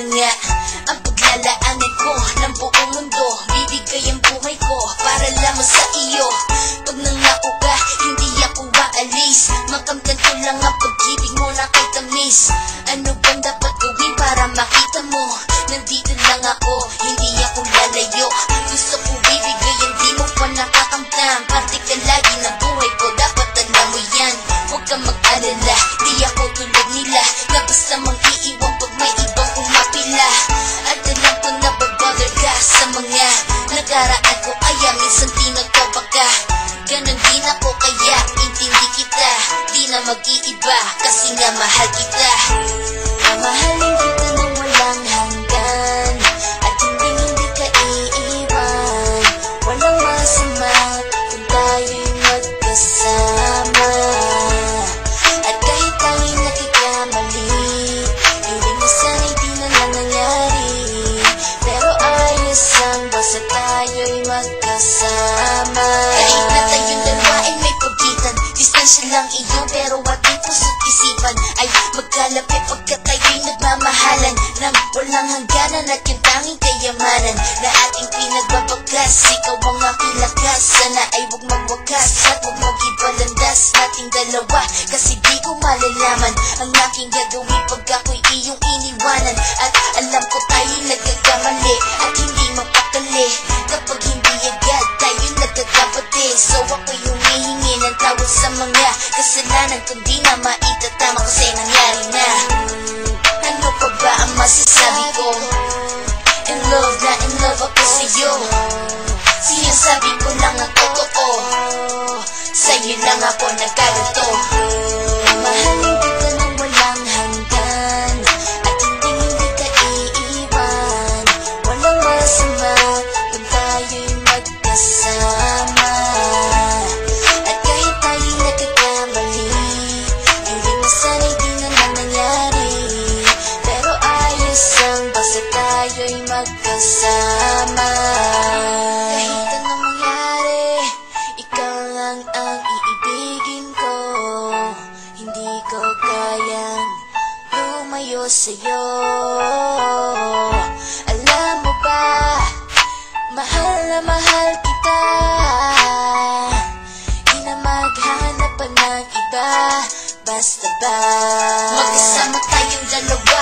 na nga ang paglalaanan ko ng buong mundo. Bibigay ang buhay ko para lamang sa iyo. Pag nangako ka, hindi ako aalis. Makamtan ko lang ang pag-ibig mo na kay tamis. Ano bang dapat gawin para makita mo? Nandito lang ako, hindi ako lalayo. Gusto ko bibigay, hindi mo pa nakakamtam. Parte ka lagi ng buhay ko, dapat alam mo yan. Huwag kang mag-alala, di ako tulad nila na basta mang iiwan pag may ibang umapila. At alam ko na babother ka sa mga nakaraan ko, kaya minsan tinagtawa ka. Ganon din ako, kaya intindi kita. Di na mag-iiba kasi nga mahal kita. Mahalin kita nang walang hanggan, at hindi ka iiwan. Walang masama kung tayo'y magkasama. At kahit tayo'y nagkakamali, piling na sana'y di na lang nangyari. Pero ayos ang basta tayo'y magkasama. Kahit na tayong dalawa ay may pagitan, distansya lang iyo pero ating puso't isipan ay magkalapit pagkat tayo'y nagmamahalan ng walang hangganan at yung tanging kayamanan na ating pinagbabagas. Ikaw ang aking lakas, sana ay huwag magwakas at huwag mag-ibalandas nating dalawa, kasi di ko malalaman ang aking gagawin pag ako'y iyong iniwanan. At alam ko tayo'y nagkakamali at hindi mapakali kapag hindi agad tayo'y nagkakapati. So ako'y humihingi ng tawad sa mga kasalanan kung di na maitatama kasi nangyari na. Ano pa ba ang masasabi ko? In love na in love ako sa'yo. Sinasabi ko lang ang totoo, sa'yo lang ako nagkaganto. Mahalin kita nang walang hanggan, at hindi ka iiwan. Walang masama kung tayo'y magkasama. At kahit tayo'y nagkakamali, piling na sana'y di na lang nangyari. Pero ayos ang basta tayo'y magkasama. Kahit anong mangyari, ikaw lang ang iibigin ko. Hindi ko kayang lumayo sa'yo. Alam mo ba, mahal na mahal kita. Di na maghanap pa ng iba, basta ba magkasama tayong dalawa.